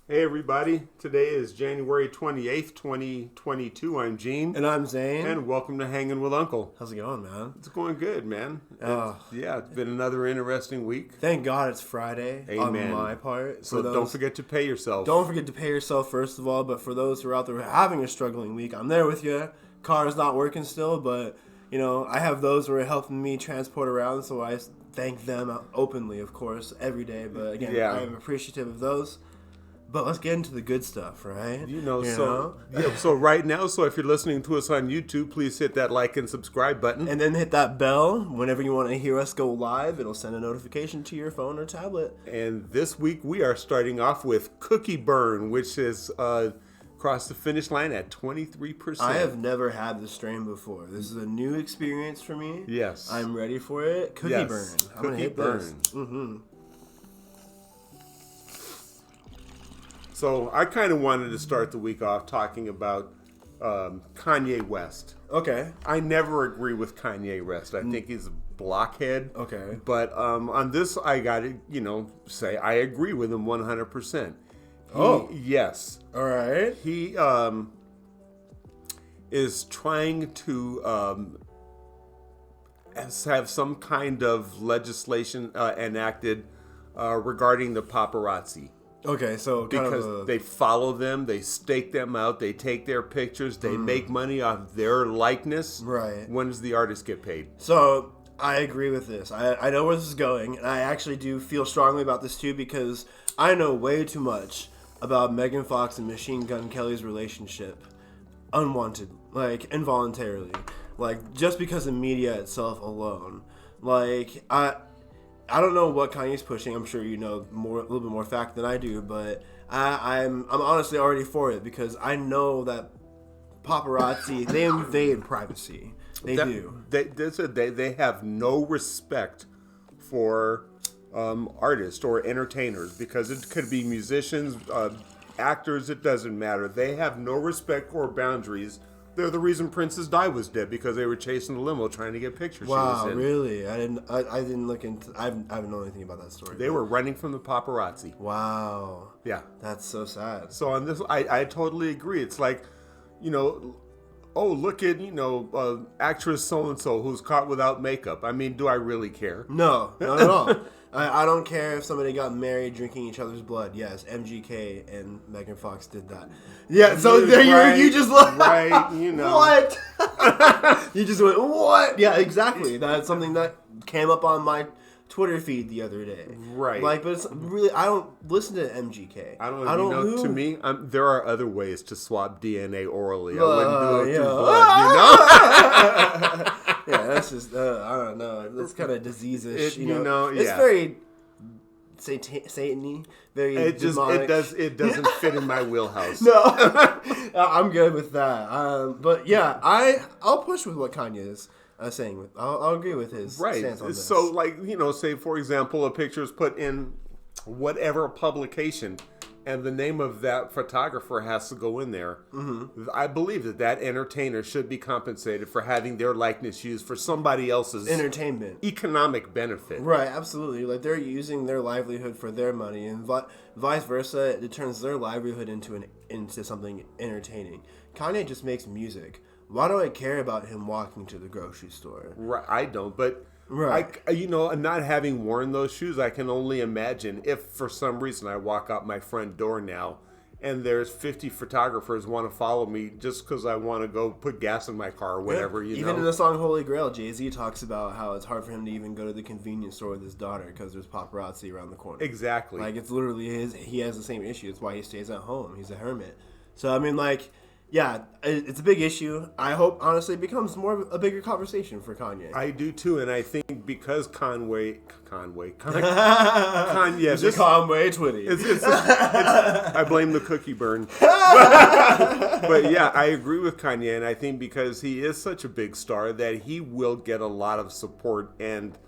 Hey everybody, today is January 28th, 2022. I'm Gene. And I'm Zane. And welcome to Hanging with Uncle. How's it going, man? It's going good, man. It's been another interesting week. Thank God it's Friday. Amen. On my part. So don't forget to pay yourself. Don't forget to pay yourself, first of all. But for those who are out there having a struggling week, I'm there with you. Car is not working still, but, I have those who are helping me transport around, so I thank them openly, of course, every day. But again, I'm appreciative of those. But let's get into the good stuff, right? So right now, if you're listening to us on YouTube, please hit that like and subscribe button. And then hit that bell. Whenever you want to hear us go live, it'll send a notification to your phone or tablet. And this week, we are starting off with Cookie Burn, which is crossed the finish line at 23%. I have never had this strain before. This is a new experience for me. Yes. I'm ready for it. Cookie Burn. I'm going to hit Burn. this. Mm-hmm. So I kind of wanted to start the week off talking about Kanye West. Okay. I never agree with Kanye West. I think he's a blockhead. Okay. But on this, I got to, say I agree with him 100%. Yes. All right. He is trying to have some kind of legislation enacted regarding the paparazzi. Okay, so because they follow them, they stake them out, they take their pictures, they make money off their likeness. Right. When does the artist get paid? So I agree with this. I know where this is going, and I actually do feel strongly about this too because I know way too much about Megan Fox and Machine Gun Kelly's relationship. Unwanted, involuntarily. Just because of media itself alone. I don't know what Kanye's pushing. I'm sure you know a little bit more fact than I do, but I'm honestly already for it because I know that paparazzi, they invade privacy. They do. They have no respect for artists or entertainers because it could be musicians, actors. It doesn't matter. They have no respect or boundaries. They're the reason Prince's Di was dead because they were chasing the limo trying to get pictures. Wow, really? I didn't look into. I haven't known anything about that story. They were running from the paparazzi. Wow. Yeah, that's so sad. So on this, I totally agree. It's like, look at actress so and so who's caught without makeup. I mean, do I really care? No, not at all. I don't care if somebody got married drinking each other's blood. Yes, MGK and Megan Fox did that. Yeah, so there you just look. Right, What? You just went, what? Yeah, exactly. That's something that came up on my Twitter feed the other day. Right. But it's really, I don't listen to MGK. I don't to me, there are other ways to swap DNA orally. I wouldn't do it through blood, Yeah, that's just, I don't know. That's kind of disease-ish, It's yeah. very Satan-y, very demonic. It doesn't fit in my wheelhouse. No, I'm good with that. But yeah, I'll push with what Kanye is saying. I'll agree with his stance on this. So, say for example, a picture is put in whatever publication, and the name of that photographer has to go in there. Mm-hmm. I believe that entertainer should be compensated for having their likeness used for somebody else's entertainment, economic benefit. Right, absolutely. They're using their livelihood for their money, and vice versa. It turns their livelihood into something entertaining. Kanye just makes music. Why do I care about him walking to the grocery store? Right, I don't, but. Right. Not having worn those shoes, I can only imagine if for some reason I walk out my front door now and there's 50 photographers want to follow me just because I want to go put gas in my car or whatever, Even in the song Holy Grail, Jay-Z talks about how it's hard for him to even go to the convenience store with his daughter because there's paparazzi around the corner. Exactly. It's literally he has the same issue. It's why he stays at home. He's a hermit. So, I mean, yeah, it's a big issue. I hope, honestly, it becomes a bigger conversation for Kanye. I do, too, and I think because Kanye... Conway Twitty. I blame the cookie burn. But yeah, I agree with Kanye, and I think because he is such a big star that he will get a lot of support, and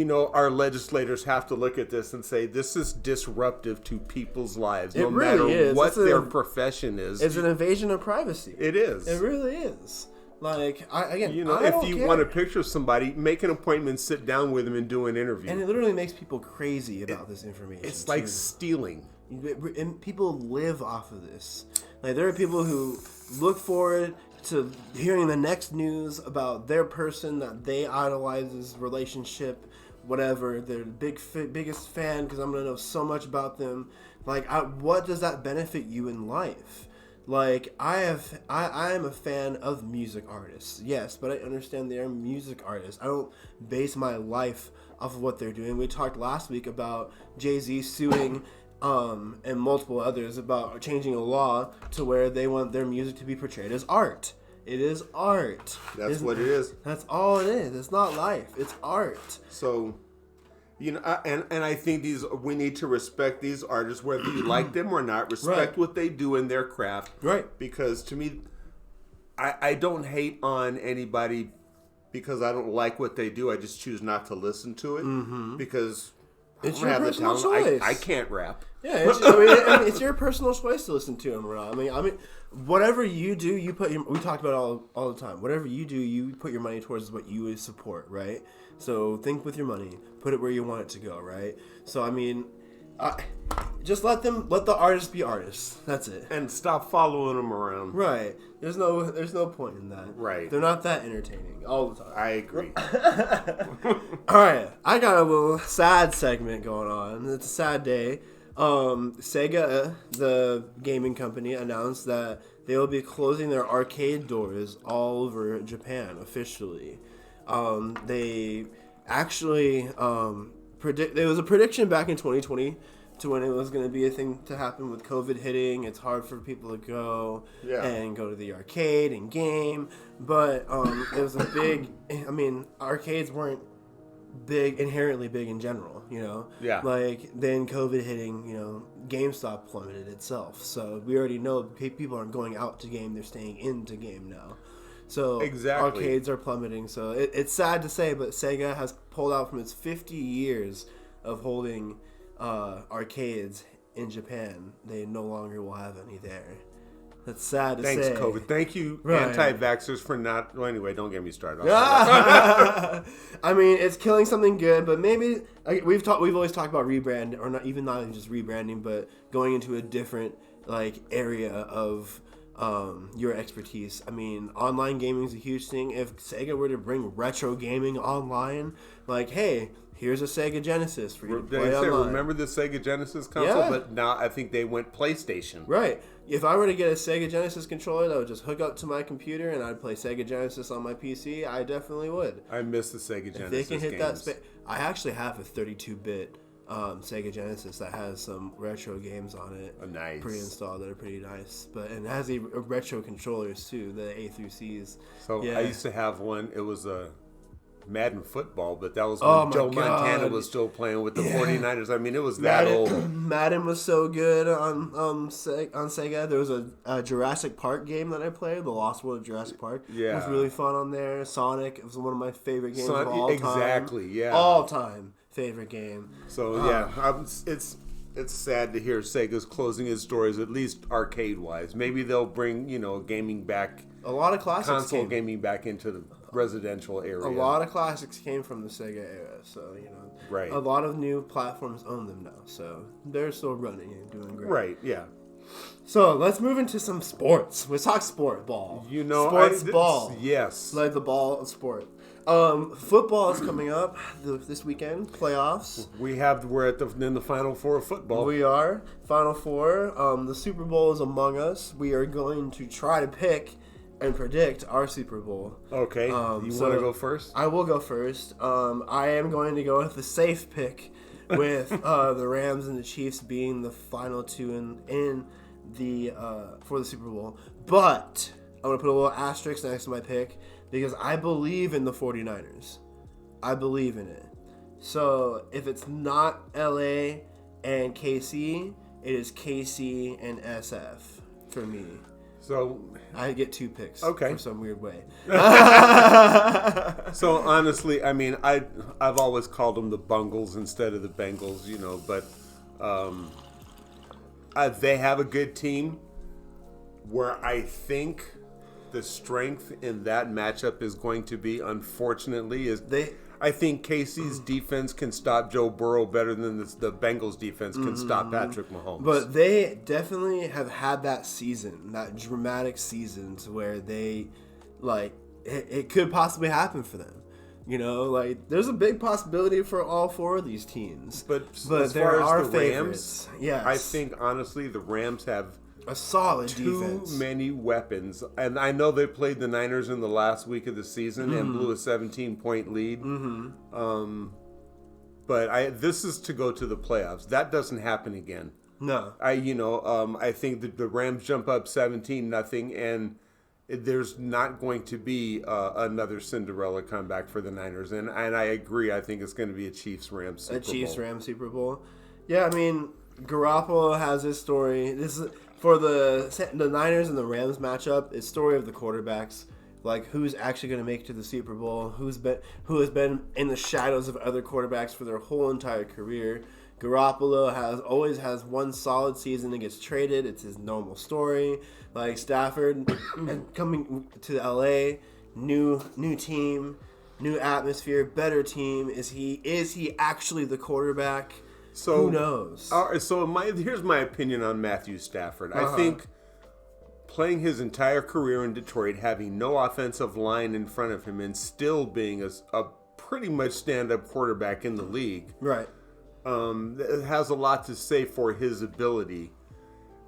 our legislators have to look at this and say, this is disruptive to people's lives, no matter what their profession is. It's an invasion of privacy. It is. It really is. Like, if you want to picture somebody, make an appointment, sit down with them, and do an interview. And it literally makes people crazy about this information. It's like stealing. And people live off of this. Like, there are people who look forward to hearing the next news about their person that they idolize, relationship, whatever. They're the biggest fan because I'm going to know so much about them. Like, what does that benefit you in life? Like, I am a fan of music artists, yes, but I understand they are music artists. I don't base my life off of what they're doing. We talked last week about Jay-Z suing and multiple others about changing a law to where they want their music to be portrayed as art. It is art. That's what it is. That's all it is. It's not life. It's art. So... and I think we need to respect these artists, whether you like them or not. Respect what they do in their craft, right? Because to me, I don't hate on anybody because I don't like what they do. I just choose not to listen to it because it's your personal choice. I can't rap. Yeah, it's your personal choice to listen to them or not. I mean, whatever you do, we talked about all the time. Whatever you do, you put your money towards what you would support, right? So think with your money, put it where you want it to go, right? So I mean, just let the artists be artists. That's it. And stop following them around. Right. There's no point in that. Right. They're not that entertaining all the time. I agree. All right. I got a little sad segment going on. It's a sad day. Sega, the gaming company, announced that they will be closing their arcade doors all over Japan officially. They actually there was a prediction back in 2020 to when it was going to be a thing to happen with COVID hitting. It's hard for people to go and go to the arcade and game, but it was a big. I mean, arcades weren't inherently big in general, you know. Yeah. Like then COVID hitting, GameStop plummeted itself. So we already know people aren't going out to game; they're staying in to game now. So arcades are plummeting. So it's sad to say, but Sega has pulled out from its 50 years of holding arcades in Japan. They no longer will have any there. That's sad to say. Thanks, COVID. Thank you, anti-vaxxers, for not... Well, anyway, don't get me started. I mean, it's killing something good, but maybe... We've always talked about rebrand, or not even just rebranding, but going into a different area of... your expertise. I mean, online gaming is a huge thing. If Sega were to bring retro gaming online, hey, here's a Sega Genesis for you to play online. Remember the Sega Genesis console? Yeah. But now I think they went PlayStation. Right. If I were to get a Sega Genesis controller that would just hook up to my computer and I'd play Sega Genesis on my PC, I definitely would. I miss the Sega Genesis. If they can hit that space. I actually have a 32-bit Sega Genesis that has some retro games on it, nice, pre-installed that are pretty nice. And it has a retro controllers too, the A through C's. So I used to have one. It was a Madden football, but that was when Joe Montana was still playing with the 49ers. I mean, it was that old. Madden was so good on Sega. There was a Jurassic Park game that I played, The Lost World of Jurassic Park. Yeah. It was really fun on there. Sonic, it was one of my favorite games of all time. Exactly, yeah. All time favorite game. So, it's sad to hear Sega's closing its doors, at least arcade-wise. Maybe they'll bring, gaming back. A lot of classics console gaming back into the residential area. A lot of classics came from the Sega era, so right. A lot of new platforms own them now, so they're still running and doing great. Right, yeah. So let's move into some sports. Let's talk sport ball. Sports ball. Yes, like the ball of sport. Football is coming up this weekend. Playoffs. We're in the Final Four of football. We are Final Four. The Super Bowl is among us. We are going to try to pick and predict our Super Bowl. Okay. You want to go first? I will go first. I am going to go with the safe pick, with the Rams and the Chiefs being the final two in the for the Super Bowl. But I'm going to put a little asterisk next to my pick because I believe in the 49ers. I believe in it. So if it's not LA and KC, it is KC and SF for me. So I get two picks. Okay. For some weird way. So honestly, I mean, I've always called them the Bungles instead of the Bengals, but they have a good team where I think the strength in that matchup is going to be, unfortunately, I think KC's defense can stop Joe Burrow better than the Bengals defense can stop Patrick Mahomes. But they definitely have had that season, that dramatic season, to where they, like, it could possibly happen for them. You know, like, there's a big possibility for all four of these teams. But as there far are as the favorites. Rams, yes. I think, honestly, the Rams have a solid too defense. many weapons. And I know they played the Niners in the last week of the season and blew a 17-point lead. But this is to go to the playoffs. That doesn't happen again. No. I think that the Rams jump up 17-0, and there's not going to be another Cinderella comeback for the Niners. And I agree. I think it's going to be a Chiefs-Rams Super Bowl. A Chiefs-Rams Super Bowl. Yeah, I mean, Garoppolo has his story. This is for the Niners and the Rams matchup. It's story of the quarterbacks. Like, who's actually going to make it to the Super Bowl? Who has been in the shadows of other quarterbacks for their whole entire career? Garoppolo always has one solid season and gets traded. It's his normal story. Like Stafford and coming to LA, new team, new atmosphere, better team. Is he actually the quarterback? So who knows? Here's my opinion on Matthew Stafford. I think playing his entire career in Detroit, having no offensive line in front of him, and still being a pretty much stand-up quarterback in the league, right? It has a lot to say for his ability.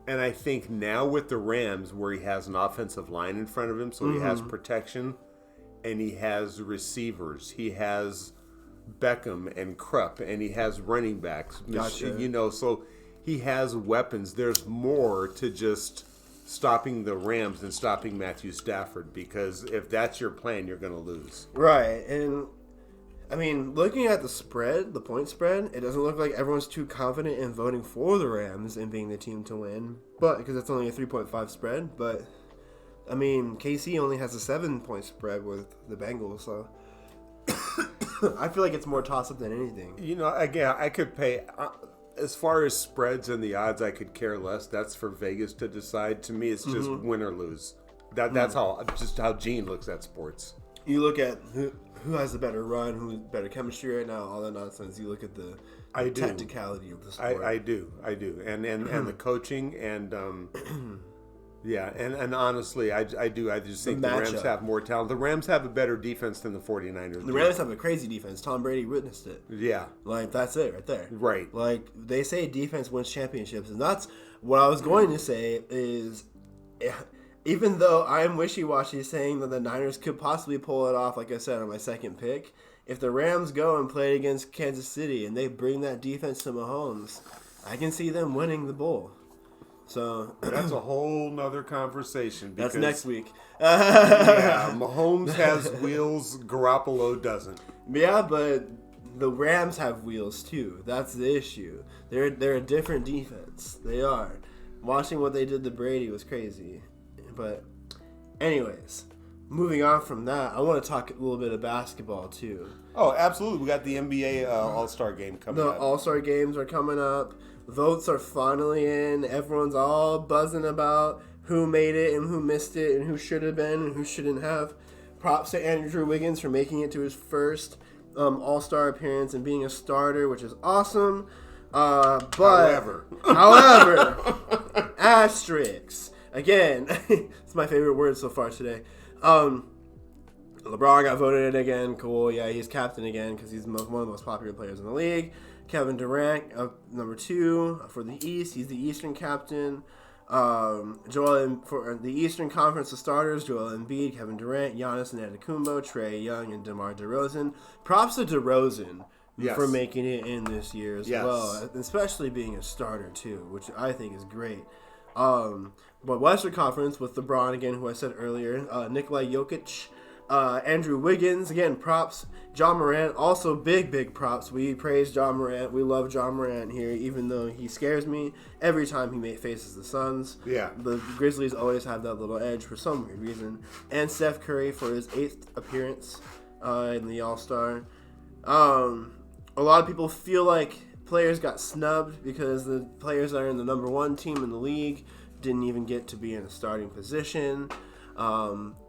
And I think now with the Rams, where he has an offensive line in front of him, so he has protection, and he has receivers, he has Beckham and Krupp, and he has running backs. Gotcha. So he has weapons. There's more to just stopping the Rams than stopping Matthew Stafford, because if that's your plan, you're going to lose. Right, and I mean, looking at the point spread, it doesn't look like everyone's too confident in voting for the Rams and being the team to win, but because it's only a 3.5 spread. But I mean, KC only has a 7-point spread with the Bengals, so I feel like it's more toss-up than anything. Again, I could pay. As far as spreads and the odds, I could care less. That's for Vegas to decide. To me, it's just win or lose. That's how Gene looks at sports. You look at who has the better run, who's better chemistry right now, all that nonsense. You look at the technicality of the sport. I do, and the coaching and and honestly, I just think the Rams have more talent. The Rams have a better defense than the 49ers. The Rams have a crazy defense. Tom Brady witnessed it. Yeah. Like, that's it right there. Right. Like, they say defense wins championships, and that's what I was going to say is, even though I'm wishy-washy saying that the Niners could possibly pull it off, like I said, on my second pick, if the Rams go and play against Kansas City and they bring that defense to Mahomes, I can see them winning the bowl. So that's a whole nother conversation. That's next week. Yeah, Mahomes has wheels, Garoppolo doesn't. Yeah, but the Rams have wheels too. That's the issue. They're a different defense. They are. Watching what they did to Brady was crazy. But anyways, moving on from that, I want to talk a little bit of basketball too. Oh, absolutely. We got the NBA All-Star game coming up. The All-Star games are coming up. Votes are finally in. Everyone's all buzzing about who made it and who missed it and who should have been and who shouldn't have. Props to Andrew Wiggins for making it to his first All-Star appearance and being a starter, which is awesome. However, asterisks. Again, it's my favorite word so far today. LeBron got voted in again. Cool. Yeah, he's captain again because he's one of the most popular players in the league. Kevin Durant, number 2 for the East. He's the Eastern captain. For the Eastern Conference of starters, Joel Embiid, Kevin Durant, Giannis Antetokounmpo, Trae Young, and DeMar DeRozan. Props to DeRozan for making it in this year as well, especially being a starter too, which I think is great. But Western Conference with LeBron again, who I said earlier, Nikola Jokic, Andrew Wiggins, again, props. John Morant, also big props. We praise John Morant. We love John Morant here, even though he scares me every time he faces the Suns. Yeah. The Grizzlies always have that little edge for some weird reason. And Steph Curry for his 8th appearance in the All-Star. A lot of people feel like players got snubbed because the players that are in the number 1 team in the league didn't even get to be in a starting position.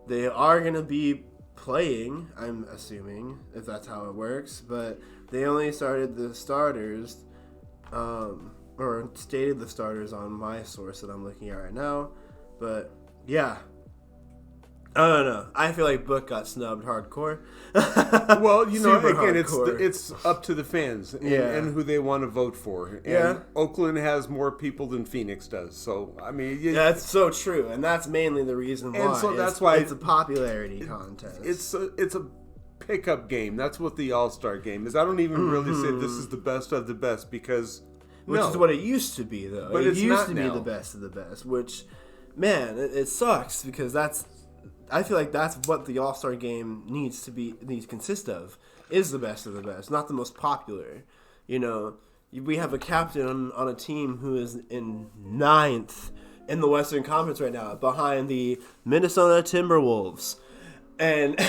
They are going to be playing, I'm assuming, if that's how it works, but they only started the starters, or stated the starters on my source that I'm looking at right now. But yeah, I don't know. I feel like Book got snubbed hardcore. Well, you know, Super again, hardcore. it's up to the fans and who they want to vote for. And Yeah. Oakland has more people than Phoenix does. So, I mean... That's so true, and that's mainly the reason why. And so that's why... It's a popularity contest. It's a pickup game. That's what the All-Star game is. I don't even really say this is the best of the best because... Which is what it used to be, though. But it it's used not to be now. the best of the best, which, man, it sucks because I feel like that's what the All-Star game needs to consist of, is the best of the best, not the most popular. You know, we have a captain on a team who is in 9th in the Western Conference right now, behind the Minnesota Timberwolves. And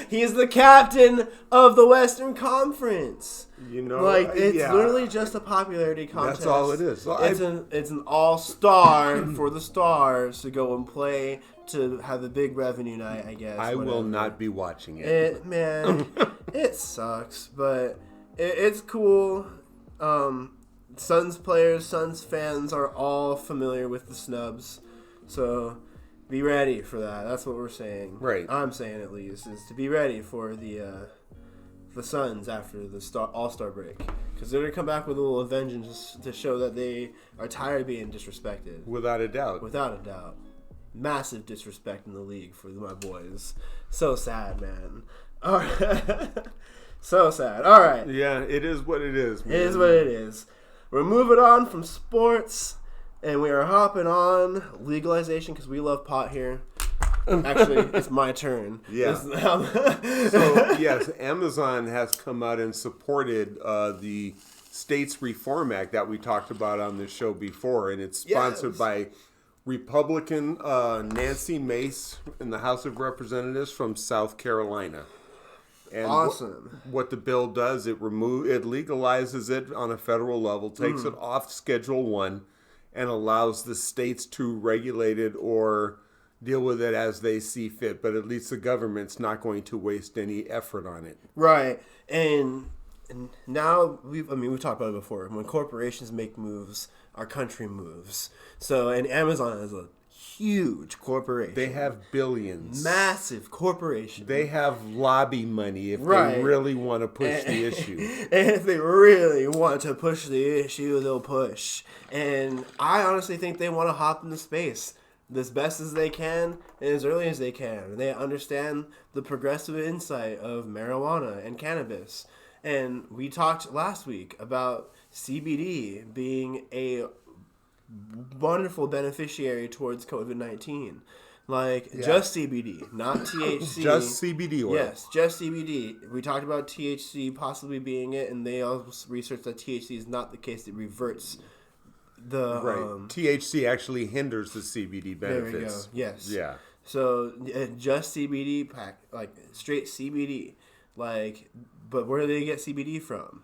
he is the captain of the Western Conference. You know, like, it's literally just a popularity contest. That's all it is. So it's an all-star for the stars to go and play to have a big revenue night, I guess. I will not be watching it. Man, it sucks, but it's cool. Suns players, Suns fans are all familiar with the snubs. So... be ready for that. That's what we're saying. Right. I'm saying at least is to be ready for the Suns after the All-Star break, because they're gonna come back with a little vengeance to show that they are tired of being disrespected. Without a doubt. Without a doubt, massive disrespect in the league for my boys. So sad, man. All right. So sad. All right. Yeah, it is what it is, man. It is what it is. We're moving on from sports. And we are hopping on legalization because we love pot here. Actually, it's my turn. Yeah. So, yes, Amazon has come out and supported the States Reform Act that we talked about on the show before. And it's sponsored by Republican Nancy Mace in the House of Representatives from South Carolina. And awesome. What the bill does, it legalizes it on a federal level, takes it off Schedule 1, and allows the states to regulate it or deal with it as they see fit. But at least the government's not going to waste any effort on it. Right. And now, we've talked about it before. When corporations make moves, our country moves. So, and Amazon is a huge corporation. They have billions. Massive corporation. They have lobby money if they really want to push the issue. And if they really want to push the issue, they'll push. And I honestly think they want to hop into space as best as they can and as early as they can. They understand the progressive insight of marijuana and cannabis. And we talked last week about CBD being a wonderful beneficiary towards COVID-19. Just CBD, not THC. Just CBD oil. Yes, just CBD. We talked about THC possibly being it, and they also researched that THC is not the case. It reverts the... THC actually hinders the CBD benefits. There we go. Yes. Yeah. So, just CBD pack, straight CBD. But where do they get CBD from?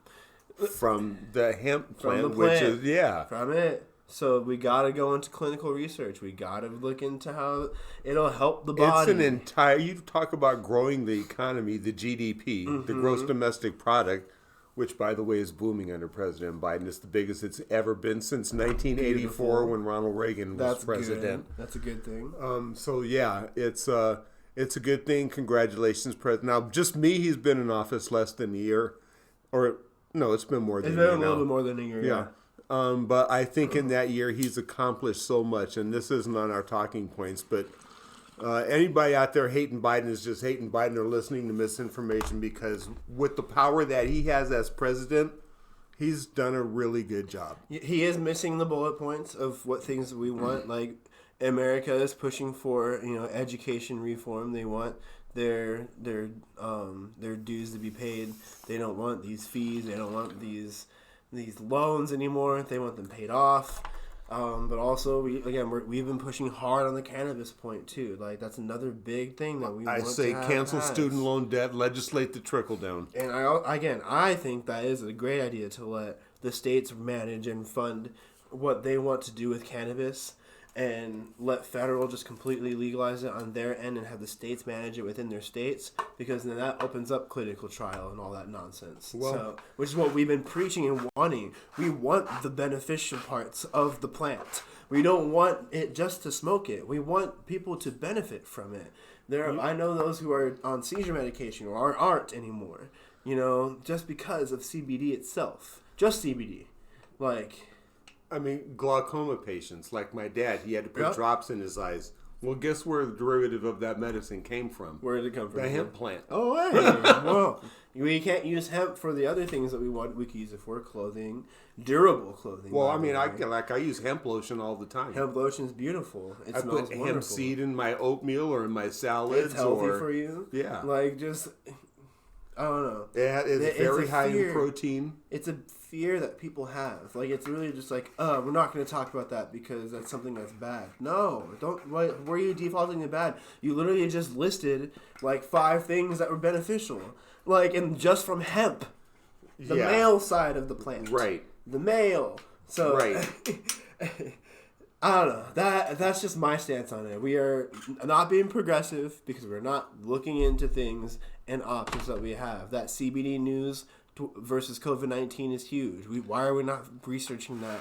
From the hemp plant, From the which plant. is, From it. So we gotta go into clinical research. We gotta look into how it'll help the body. It's an entire. You talk about growing the economy, the GDP, the gross domestic product, which by the way is booming under President Biden. It's the biggest it's ever been since 1984 Beautiful. when Ronald Reagan was president. Good. That's a good thing. So yeah, it's a good thing. Congratulations, President. Now, just me, he's been in office less than a year, or no, it's been more than a year. It's been a little bit more than a year. Yeah. But I think in that year he's accomplished so much, and this isn't on our talking points, but anybody out there hating Biden is just hating Biden or listening to misinformation, because with the power that he has as president, he's done a really good job. He is missing the bullet points of what things we want. America is pushing for education reform. They want their dues to be paid. They don't want these fees. They don't want these loans anymore. They want them paid off. But also, we've been pushing hard on the cannabis point too. That's another big thing that we want to have. Cancel student loan debt, legislate the trickle down. And I think that is a great idea to let the states manage and fund what they want to do with cannabis. and let federal just completely legalize it on their end and have the states manage it within their states, because then that opens up clinical trial and all that nonsense. Which is what we've been preaching and wanting. We want the beneficial parts of the plant. We don't want it just to smoke it. We want people to benefit from it. I know those who are on seizure medication or aren't anymore, just because of CBD itself. Just CBD. I mean, glaucoma patients, like my dad, he had to put drops in his eyes. Well, guess where the derivative of that medicine came from? Where did it come from? The hemp plant. Oh, hey. Well, we can't use hemp for the other things that we want. We can use it for clothing, durable clothing. Well, I mean, I use hemp lotion all the time. Hemp lotion is beautiful. I put hemp seed in my oatmeal or in my salads. It's healthy for you. Yeah. I don't know. It's very high in protein. It's a fear that people have. It's really just we're not going to talk about that because that's something that's bad. No, don't. Why are you defaulting to bad? You literally just listed 5 things that were beneficial, and just from hemp, the male side of the plant, right? The male. So right. I don't know. That's just my stance on it. We are not being progressive because we're not looking into things and options that we have. That CBD news versus COVID-19 is huge. Why are we not researching that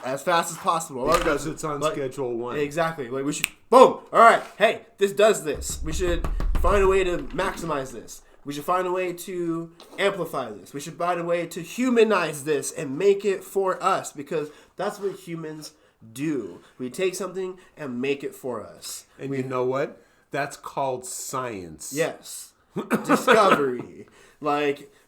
as fast as possible? Because it's on Schedule 1. Exactly. We should, boom, all right, hey, this does this. We should find a way to maximize this. We should find a way to amplify this. We should find a way to humanize this and make it for us, because that's what humans do. We take something and make it for us. And you know what? That's called science. Yes. Discovery.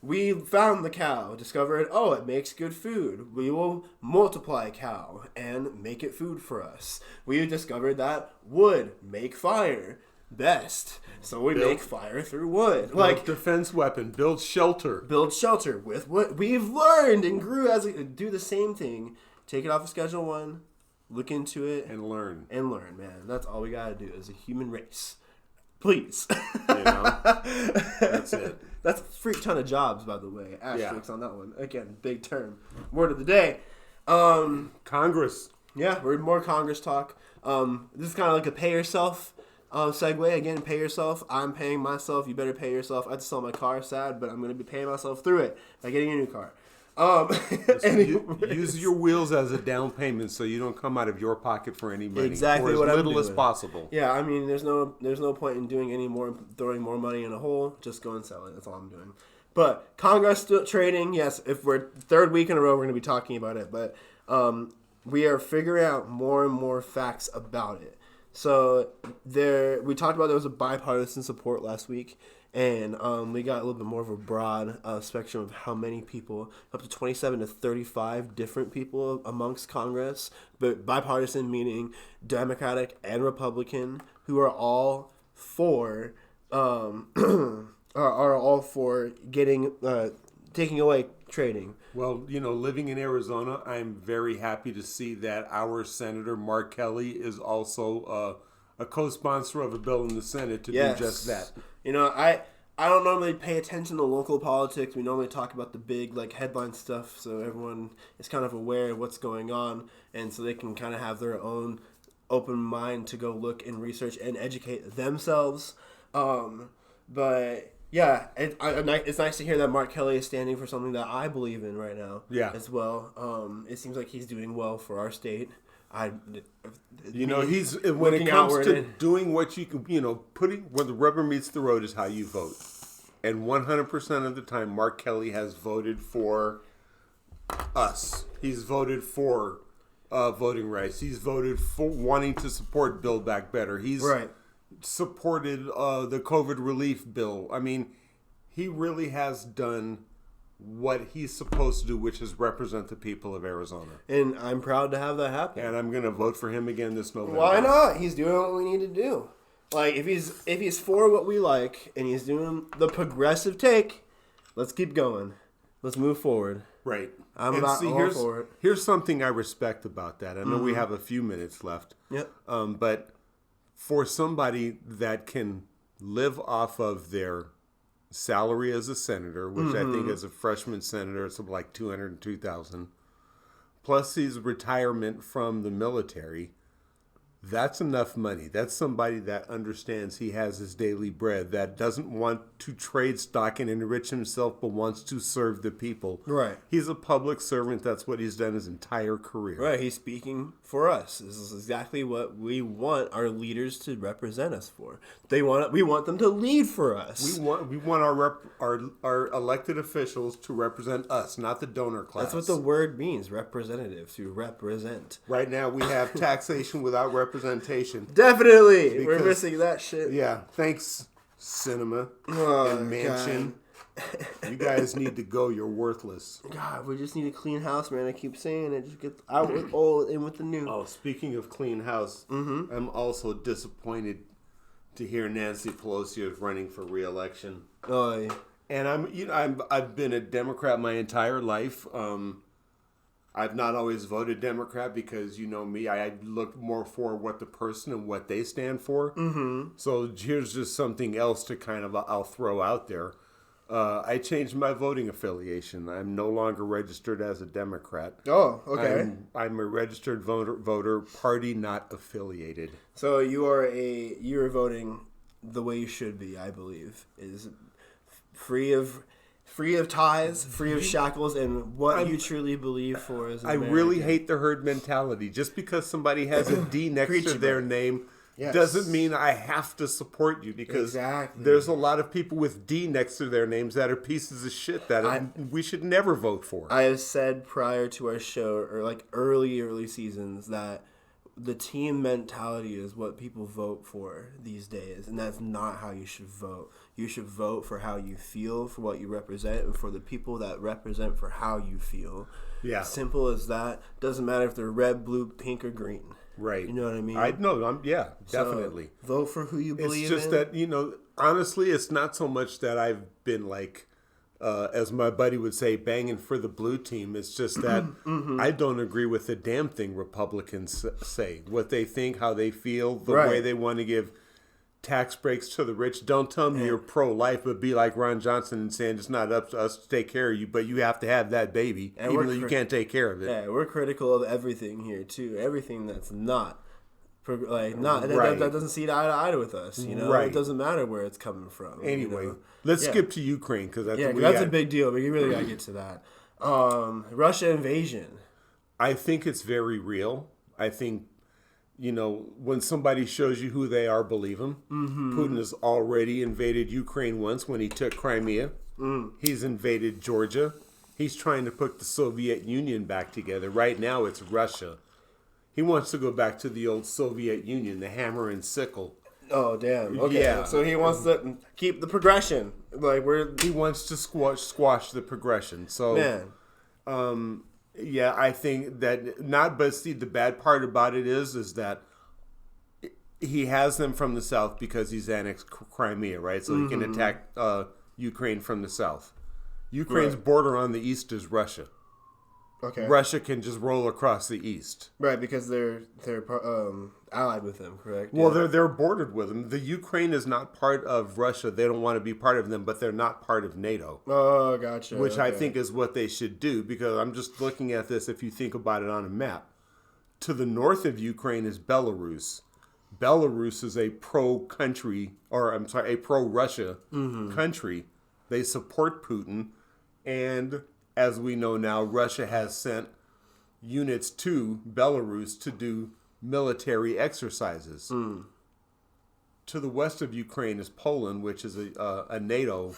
We found the cow, discovered, it makes good food. We will multiply cow and make it food for us. We discovered that wood make fire best. So we make fire through wood. Build defense weapon, build shelter. Build shelter with what we've learned and grew do the same thing. Take it off of Schedule 1, look into it. And learn. Man. That's all we gotta do as a human race. Please. That's it. That's a freak ton of jobs, by the way. Asterisks on that one. Again, big term. Word of the day. Congress. Yeah, we're more Congress talk. This is kind of like a pay yourself segue. Again, pay yourself. I'm paying myself. You better pay yourself. I had to sell my car, sad, but I'm going to be paying myself through it by getting a new car. Use your wheels as a down payment so you don't come out of your pocket for any money. Exactly or what as I'm little doing. as possible. Yeah, I mean, there's no point in doing any more, throwing more money in a hole. Just go and sell it. That's all I'm doing. But Congress still trading. Yes, if we're third week in a row, we're going to be talking about it. But we are figuring out more and more facts about it. So we talked about there was a bipartisan support last week. And we got a little bit more of a broad spectrum of how many people, up to 27 to 35 different people amongst Congress, but bipartisan meaning Democratic and Republican, who are all for getting taking away trading. Well, living in Arizona, I'm very happy to see that our Senator Mark Kelly is also a co-sponsor of a bill in the Senate to do just that. I don't normally pay attention to local politics. We normally talk about the big headline stuff, so everyone is kind of aware of what's going on, and so they can kind of have their own open mind to go look and research and educate themselves. But yeah, it's nice to hear that Mark Kelly is standing for something that I believe in right now. Yeah, as well. It seems like he's doing well for our state. He's when it comes to doing what you can, putting where the rubber meets the road is how you vote. And 100% of the time, Mark Kelly has voted for us. He's voted for voting rights. He's voted for wanting to support Build Back Better. He's supported the COVID relief bill. I mean, he really has done what he's supposed to do, which is represent the people of Arizona. And I'm proud to have that happen. And I'm going to vote for him again this November. Why not? He's doing what we need to do. If he's for what we like and he's doing the progressive take, let's keep going. Let's move forward. Right. I'm all for it. Here's something I respect about that. I know we have a few minutes left. Yep. But for somebody that can live off of their salary as a senator, which I think as a freshman senator it's like $202,000, plus his retirement from the military, That's enough money. That's somebody that understands he has his daily bread, that doesn't want to trade stock and enrich himself, but wants to serve the people. Right. He's a public servant. That's what he's done his entire career. Right. He's speaking for us. This is exactly what we want our leaders to represent us for. We want them to lead for us. We want our elected officials to represent us, not the donor class. That's what the word means, representative, to represent. Right now we have taxation without representation. Definitely. We're missing that shit. Yeah. Thanks, Cinema and Mansion. You guys need to go. You're worthless. God, we just need a clean house, man. I keep saying it. Just get out with old, in with the new. Oh, speaking of clean house, I'm also disappointed to hear Nancy Pelosi is running for re-election. Oh, yeah. And I've been a Democrat my entire life. I've not always voted Democrat because, you know me, I look more for what the person and what they stand for. Mm-hmm. So here's just something else to I'll throw out there. I changed my voting affiliation. I'm no longer registered as a Democrat. Oh, okay. I'm a registered voter, party not affiliated. So you're voting the way you should be, I believe, is free of ties, free of shackles, and what you truly believe for as an American. I really hate the herd mentality. Just because somebody has a D next to their name doesn't mean I have to support you, because there's a lot of people with D next to their names that are pieces of shit that we should never vote for. I have said prior to our show, or like early seasons, that the team mentality is what people vote for these days, and that's not how you should vote. You should vote for how you feel, for what you represent, and for the people that represent for how you feel. Yeah. Simple as that. Doesn't matter if they're red, blue, pink, or green. Right. You know what I mean? Definitely. So, vote for who you believe in. It's just that, honestly, it's not so much that I've been like, as my buddy would say, banging for the blue team. It's just that I don't agree with the damn thing Republicans say. What they think, how they feel, the way they want to give tax breaks to the rich. Don't tell me you're pro-life, but be like Ron Johnson and saying it's not up to us to take care of you, but you have to have that baby, even though you can't take care of it. Yeah, we're critical of everything here, too. Everything that's that doesn't see eye to eye with us, It doesn't matter where it's coming from. Anyway, let's skip to Ukraine, because that's a big deal. We really got to get to that. Russia invasion. I think it's very real. I think, when somebody shows you who they are, believe them. Mm-hmm. Putin has already invaded Ukraine once when he took Crimea. He's invaded Georgia. He's trying to put the Soviet Union back together. Right now, it's Russia. He wants to go back to the old Soviet Union, the hammer and sickle. Oh, damn. Okay. Yeah. So he wants to keep the progression. He wants to squash the progression. So, man. I think that but see, the bad part about it is that he has them from the south because he's annexed Crimea, right? So he can attack Ukraine from the south. Ukraine's border on the east is Russia. Okay. Russia can just roll across the east. Right, because they're allied with them, correct? Well, they're bordered with them. The Ukraine is not part of Russia. They don't want to be part of them, but they're not part of NATO. Oh, gotcha. Which I think is what they should do, because I'm just looking at this, if you think about it on a map. To the north of Ukraine is Belarus. Belarus is a pro-Russia country. They support Putin, and as we know now, Russia has sent units to Belarus to do military exercises. To the west of Ukraine is Poland, which is a NATO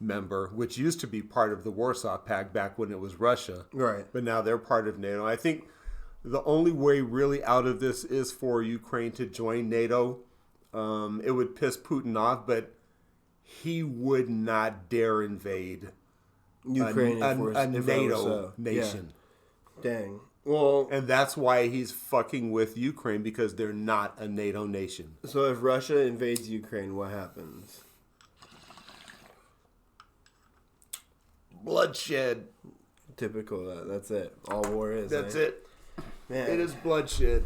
member, which used to be part of the Warsaw Pact back when it was Russia. Right. But now they're part of NATO. I think the only way really out of this is for Ukraine to join NATO. It would piss Putin off, but he would not dare invade Ukraine, a NATO nation. Yeah. Dang. Well, and that's why he's fucking with Ukraine, because they're not a NATO nation. So if Russia invades Ukraine, what happens? Bloodshed. Typical. That's it. All war is. That's it. Man. It is bloodshed.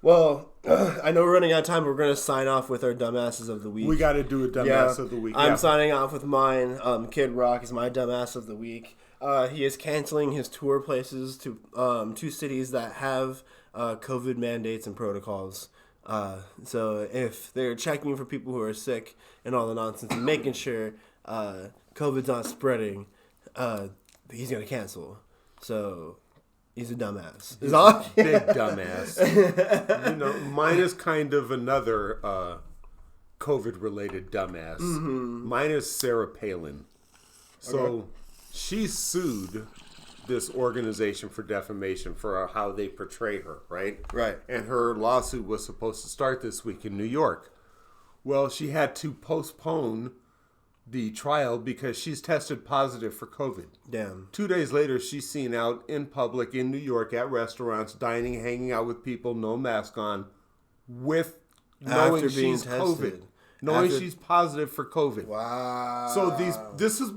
Well, I know we're running out of time, but we're going to sign off with our dumbasses of the week. We got to do a dumbass of the week. I'm signing off with mine. Kid Rock is my dumbass of the week. He is canceling his tour places to 2 cities that have COVID mandates and protocols. So if they're checking for people who are sick and all the nonsense and making sure COVID's not spreading, he's going to cancel. So he's a dumbass. He's a big dumbass. Mine is kind of another COVID-related dumbass. Mm-hmm. Mine is Sarah Palin. So she sued this organization for defamation for how they portray her, right? Right. And her lawsuit was supposed to start this week in New York. Well, she had to postpone the trial because she's tested positive for COVID. Damn. 2 days later, she's seen out in public in New York at restaurants, dining, hanging out with people, no mask on, with knowing she's tested. COVID. Knowing she's positive for COVID. Wow. So this is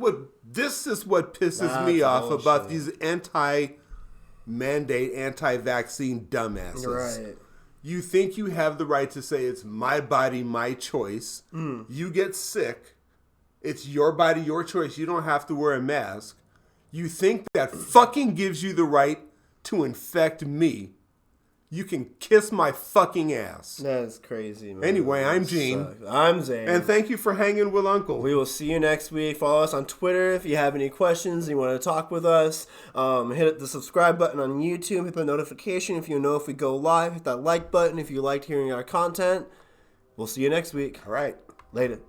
what pisses me off about these anti-mandate, anti-vaccine dumbasses. Right. You think you have the right to say it's my body, my choice. You get sick. It's your body, your choice. You don't have to wear a mask. You think that fucking gives you the right to infect me. You can kiss my fucking ass. That's crazy, man. Anyway, I'm Gene. I'm Zane. And thank you for hanging with Uncle. We will see you next week. Follow us on Twitter if you have any questions and you want to talk with us. Hit the subscribe button on YouTube. Hit the notification if you know if we go live. Hit that like button if you liked hearing our content. We'll see you next week. All right. Later.